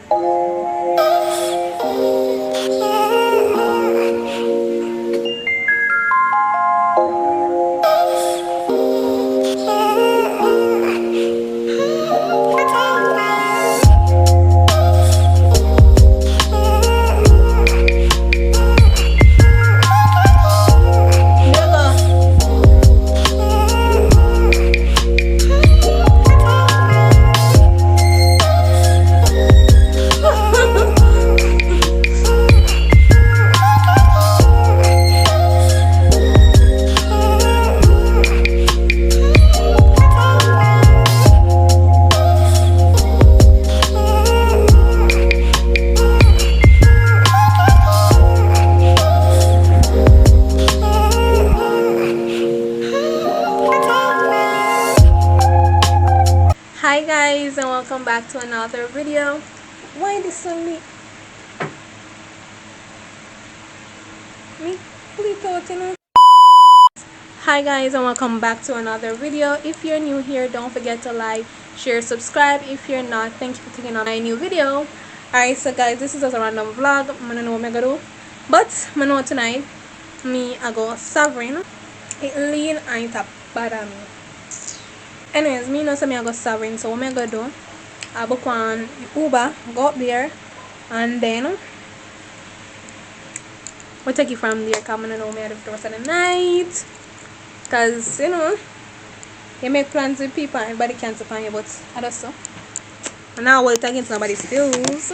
Hi guys, and welcome back to another video. Why this on me please out, you know. Hi guys, and welcome back to another video. If you're new here, don't forget to like, share, subscribe. If you're not, thank you for clicking on my new video. Alright, so guys, this is just a random vlog. I don't know what I'm gonna do, but I know tonight I go sovereign. It lean and it a bad on me. Anyways, me know say I go sovereign, so what I gonna do, I book one Uber, go up there, and then we'll take it from there. Come on, I know me at the rest of the night, cause you know you make plans with people and everybody can't upon you, but I just so. And now we'll take against nobody's feels.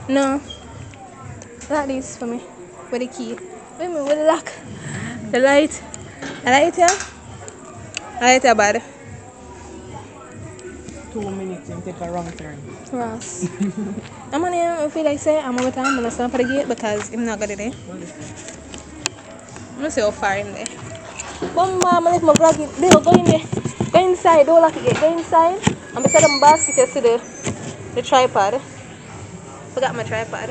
No, like this for me. With the key. Wait a minute, with the lock. The light. The light here. The light here bad. 2 minutes and take a wrong turn. Ross. I'm on here. I feel like say I'm over time. I'm gonna stand for the gate because I'm not good at it. I'm gonna see how far in there. One more, I'm gonna let my vlog in. There, go in there. Go inside. Don't lock it yet. Go inside. And beside the basket, you see the tripod. Forgot my tripod.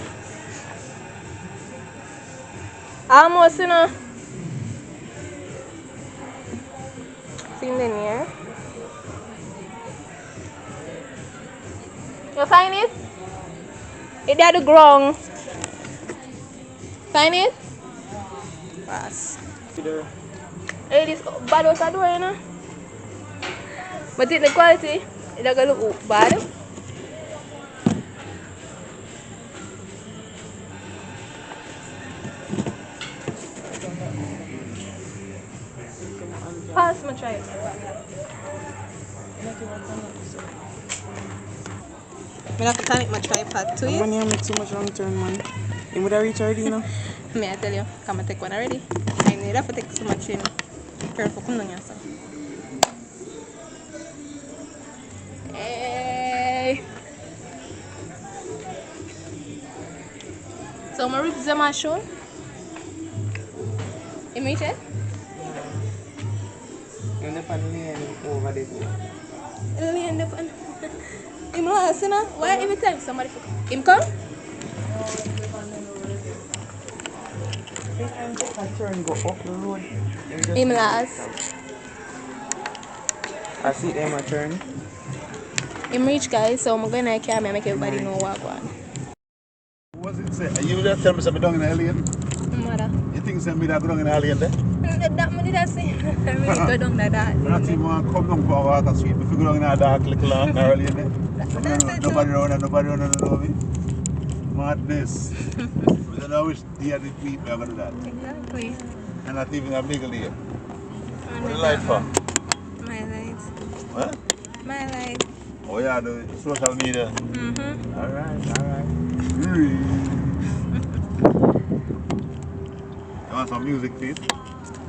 Almost, you know. See in here. You find it? It's at the ground. Find it? Pass. Hey, this bad out the door, you know. But in the quality, it's gonna look bad. Pass my tripod. I have to connect my tripod to it. When you make so much wrong turn, man. You would have reached already, you know? May I tell you, come and take one already. I need to take so much in. Careful, come down yourself. Hey. So my ribs are my show. You meet it? You're the pan over there. Lane the pan. Him last, you know? Why every time somebody him come? Every time take a turn, go up the road. Him last. I see them a turn. Him rich guys, so I'm going to camera make everybody know what going on. What was it say? You just tell me something down in the alien? Mother. You think some me that go down in the alley there? That money that's it. I really go down that. Not even want to come down for water street. If you go down in a dark little alley there. That's it too. Nobody around and know me. Madness. I don't know which day of the week we are going to do that. Exactly. And not even a big day. Oh, What the light for? My light. What? My light. Oh yeah, the social media. Mm-hmm. Alright. You want some music, please?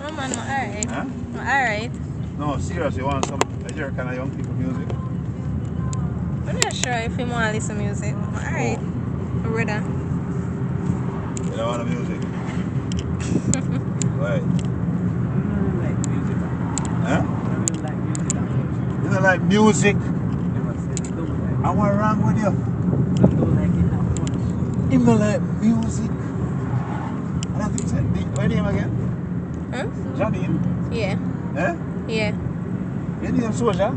Oh man, no, alright. Huh? No, alright. No, seriously, you want some Nigerian kind of young people music? I'm not sure if you want to listen to music. Alright. Oh, Brother. you don't want the music? Right. Huh? You don't like music? And what's wrong with you? You don't like music? I don't think so. Where name again? Huh? Janine? Yeah. Eh? Yeah. Your name Soja?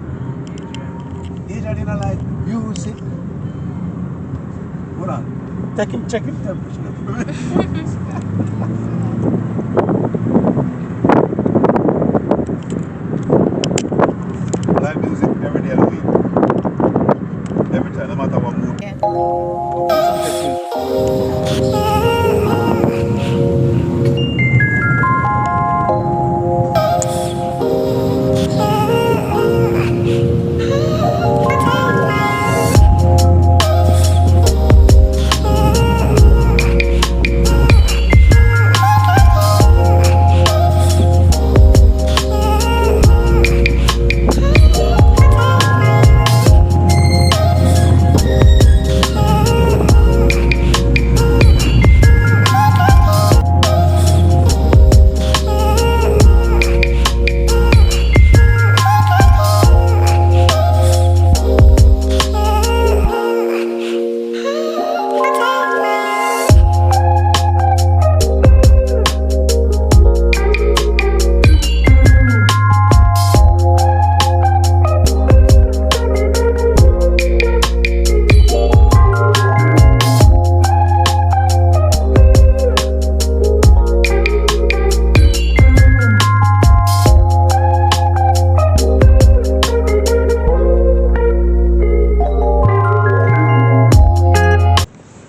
Adrian didn't like music. Hold on. Check him temperature. Like music every day of the week. Every time, no matter what mood. Yeah.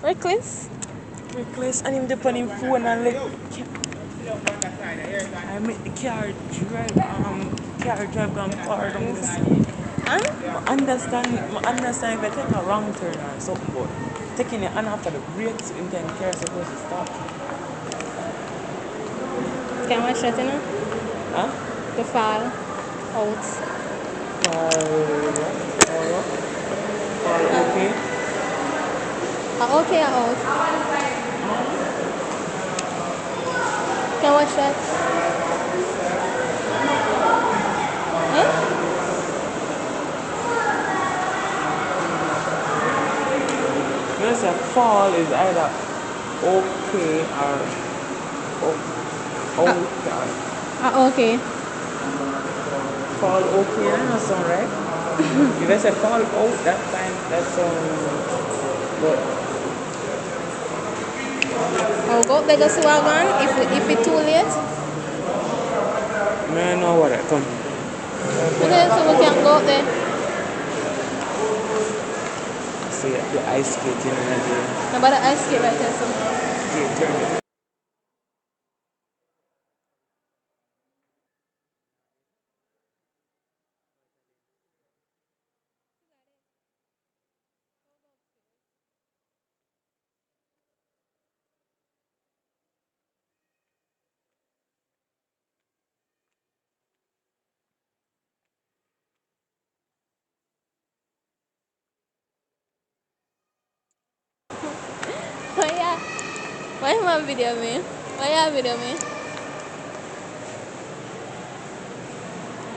Reckless? Reckless and him dip on him phone and like I make the car drive gone far down the street. Huh? I understand if I take a wrong turn or something, but taking it and after the brakes in time car supposed to stop. Can I watch that, you know? Huh? The file. Out. Okay. Okay, out. Can I watch that? Huh? Because a fall is either okay or Okay. fall okay, that doesn't sound right. If I say fall out that time, that sounds good. I'll go there, go see what I'm if it's too late. I know what I come. Okay, so we can go there. See the ice skating in Nigeria. How about the ice skate right there, so. Yeah, turn it. Oh yeah. Why you want video me? Why you video me?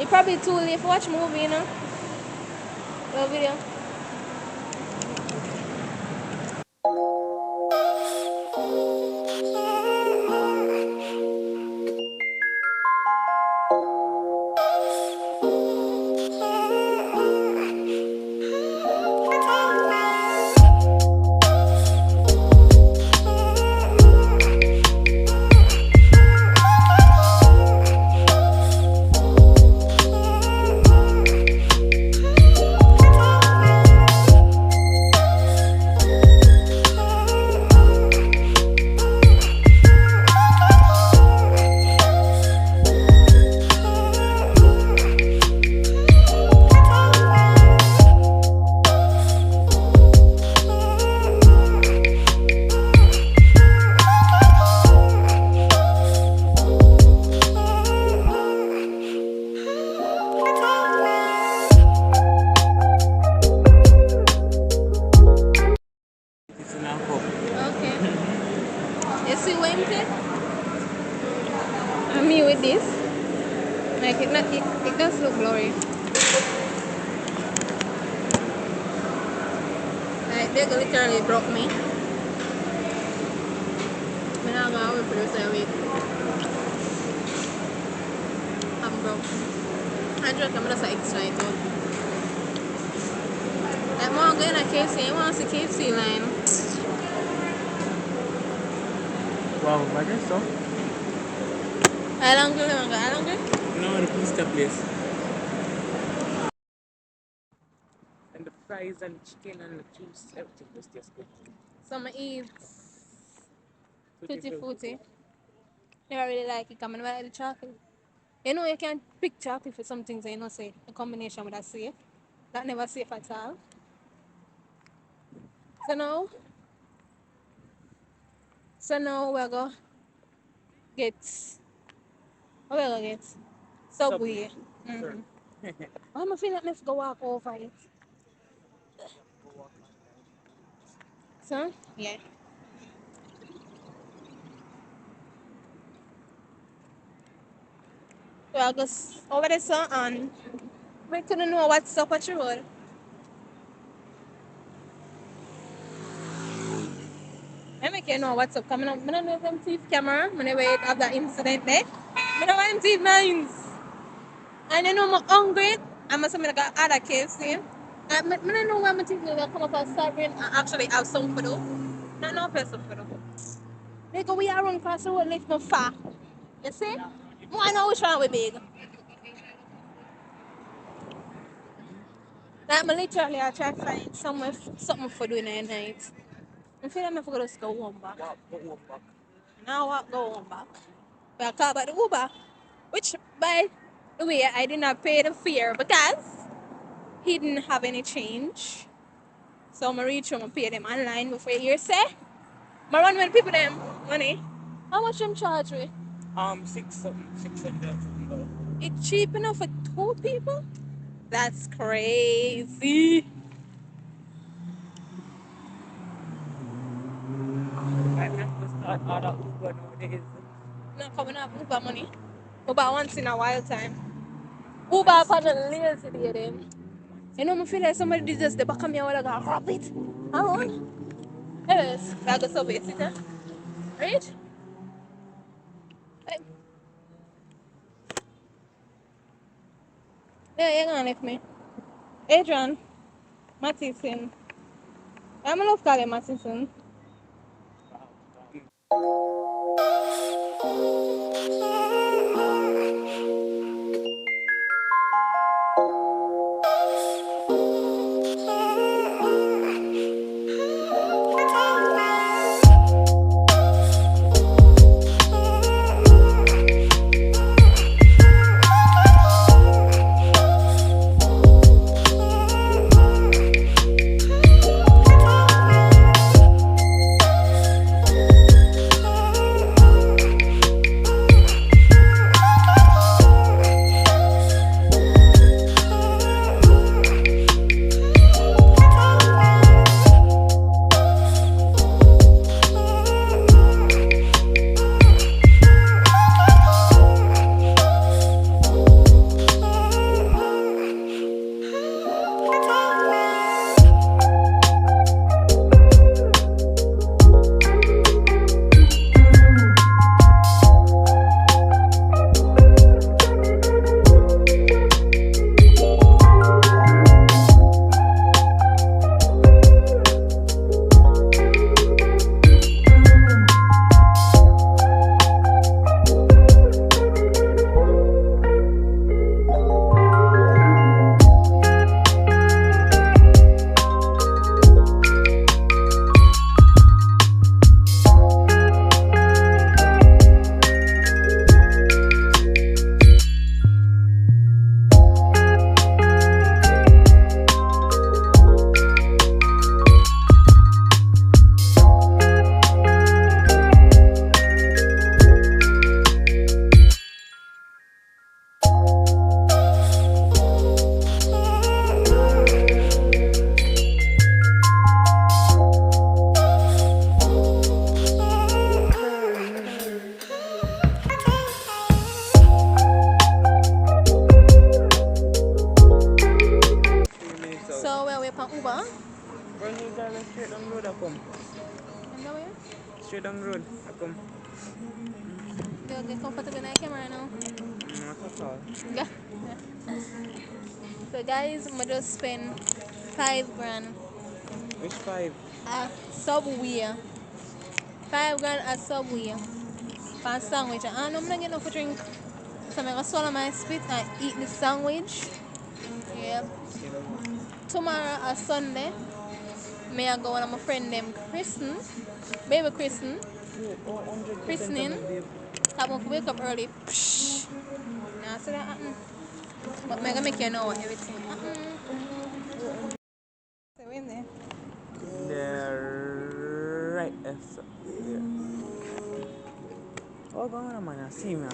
It probably too late for watch movie, you know? No video. Me with this, like it does look blurry. Like they literally broke me. When I'm out with produce a week, I'm broke. I just I'm gonna say extra it out. Like more I'm going to KFC, you want to see KFC line. Wow, I guess so. I don't go, I don't go. No, the pizza place. And the fries and the chicken and the juice, everything was just good. Some eat Tutti tutti frutti. frutti. Never really like it coming with the chocolate. You know you can pick chocolate for some things, you know, say a combination with a safe. That never safe at all. So now, we're gonna get, what we're gonna get? Subway. Sure. Mm-hmm. I'm gonna feel like I have to go walk over it. So, yeah. We're gonna over the sun and we couldn't know what's up at your road. I make you know what's up coming up. I don't know if them thief camera. I never have that incident there. I don't want thief mines. And you know I'm hungry. I must have got other KFC. I don't know why I'm thinking they'll come up and serving and actually have some food. Not no person food. They go we are run across the road lift my far. You see? I know which one we big. Like I literally I try to find somewhere something for doing at night. I feel like I forgot to go home back. Now I go home back. But I call back the Uber. Which by the way I did not pay the fare because he didn't have any change. So I reach home and pay them online before you say. I run when people them money. How much them charge me? 600 something. It's cheap enough for two people? That's crazy. I have to start order Uber nowadays. Not coming up Uber money. Uber once in a while time. Uber upon a lazy day then. You know, I feel like somebody did just the back of me, I would have got rub it. I want. Anyways, I got so basic, huh? Right? Like, yeah, you're gonna leave me. Adrian, Mattison. I'm gonna call him Mattison. come. And that way, Straight down the road. I come. they'll get comfortable in the camera now. Not at all. Yeah. So guys, I just spend 5 grand Which five? at Subway. 5 grand at Subway. For a sandwich. And I'm not getting enough for drink. So I'm gonna swallow my spit and eat the sandwich. Yeah. Say no more. Tomorrow a Sunday, may I go and my friend them christen, baby You, oh, 100% of christening. my babe. I won't wake up early. Psh. Nah, so that happen. But I'm gonna make you know everything happen. So in there. There, right. Yes. There. Oh, go on, man. I see me.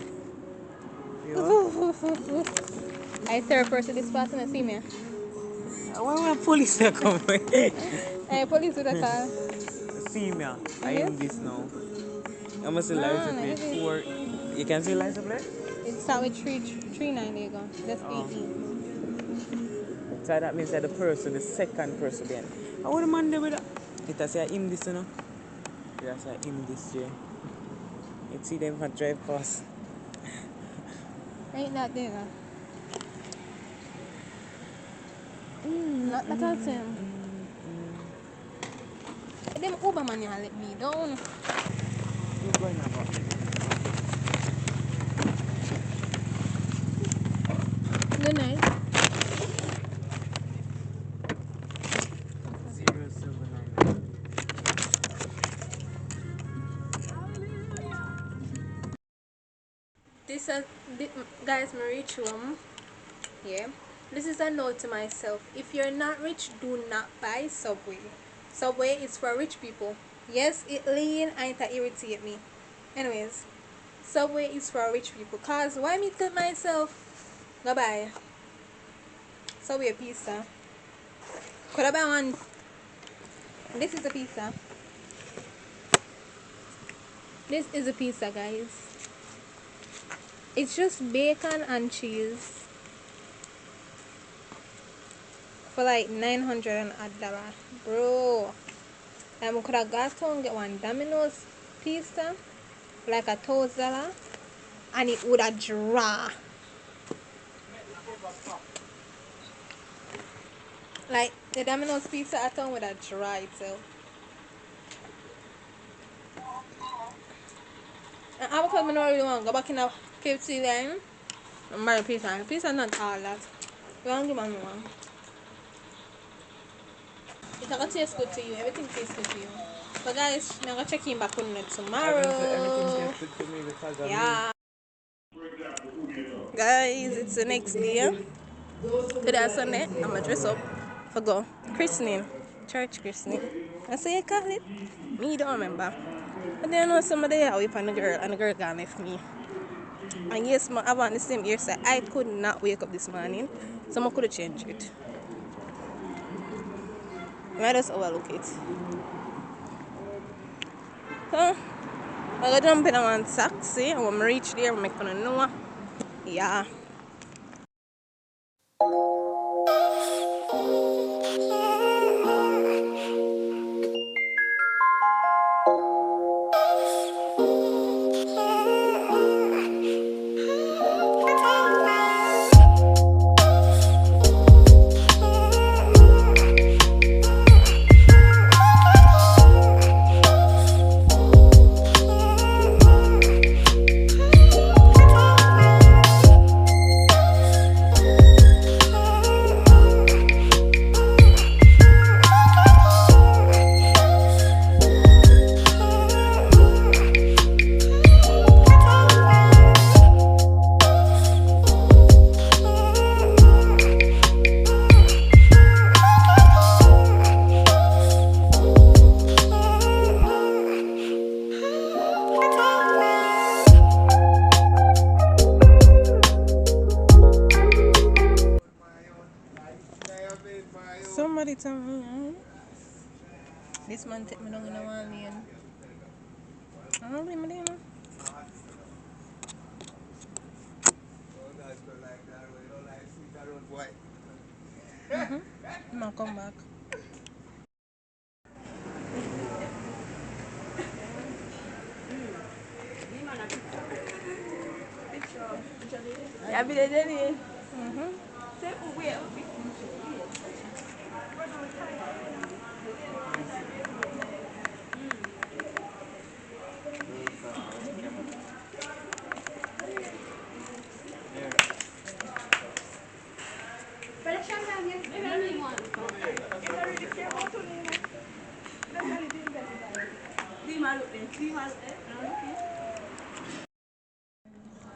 You what? I third person this person to see me. Why would police come? Hey, police with a car. See me. I Yes? am this now. I must see No, license no, plate it is. 4. You can see license plate? It start with 39 there you go. That's Oh. 18. So that means that the person, the second person then. How would the man do with that? It has say him this, you know? It has say him this, Jay. You see them for drive past. Ain't that there? Not like I him. Them Uber man you let me down. You going about? Good night. 079. This is, guys, my rich home. Yeah. This is a note to myself. If you're not rich, do not buy Subway. Subway is for rich people. Yes, it lean and it irritate me. Anyways, Subway is for rich people. Cause why me tell myself go buy Subway pizza? Could I buy one? This is a pizza. This is a pizza, guys. It's just bacon and cheese for like 900 and odd dollar, bro. And we could have got to and get one Domino's pizza for like $1,000, and it would have draw. Like the Domino's pizza at home would have draw itself. And I because I don't really want to go back in the KFC line and buy a pizza. Pizza not all that. You want to give me one. It's not gonna taste good to you. Everything tastes good to you. But guys, I'm gonna check in back on it I can say everything tomorrow. tastes good to me because of me. Yeah. Guys, it's the next day. Today is Sunday. I'm gonna dress up for go christening, church christening. That's what you call it. Me don't remember. But then I know somebody out with a girl and the girl gone left me. And yes, I want the same hairstyle. I could not wake up this morning, so I could have changed it. I just overlook it. So I'm gonna jump in on one taxi and when I reach there, I'm gonna know. Yeah. Somebody tell me, this man take me down in a one lane. I don't blame me there, no. I'm gonna come back. Yeah, be there.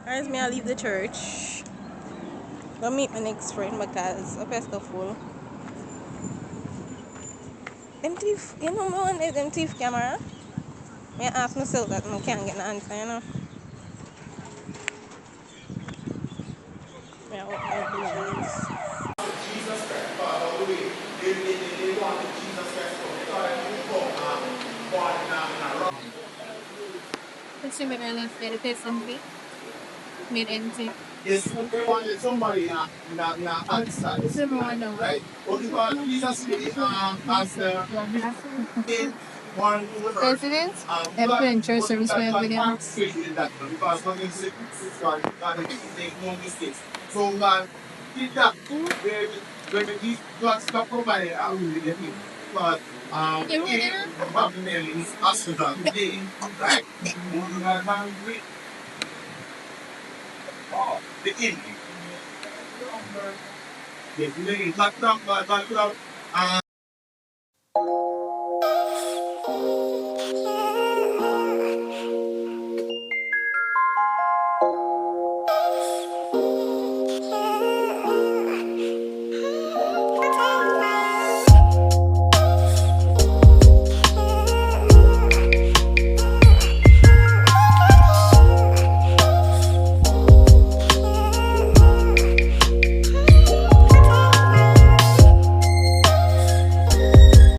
Guys, may I leave the church? Go meet my next friend because up is stuff full. Them thief, you know, me one day them thief camera. Me ask myself that I can't get an answer, you know. Me I hope my business. Jesus Christ, but all the way, they wanted Jesus Christ to come. They thought he would come born in a rock. Consumer left benefit something made empty. Yes, they wanted somebody na answer this, Consumer one no. right? But because Jesus as the in one to the earth, President, God every church put service that we have God with him. participated in that because nothing is God is make no mistakes. So God did that where God stopped providing a really the thing. Because You read he it? Babylon is hospital today, right? The king. Yes, the king. Back up,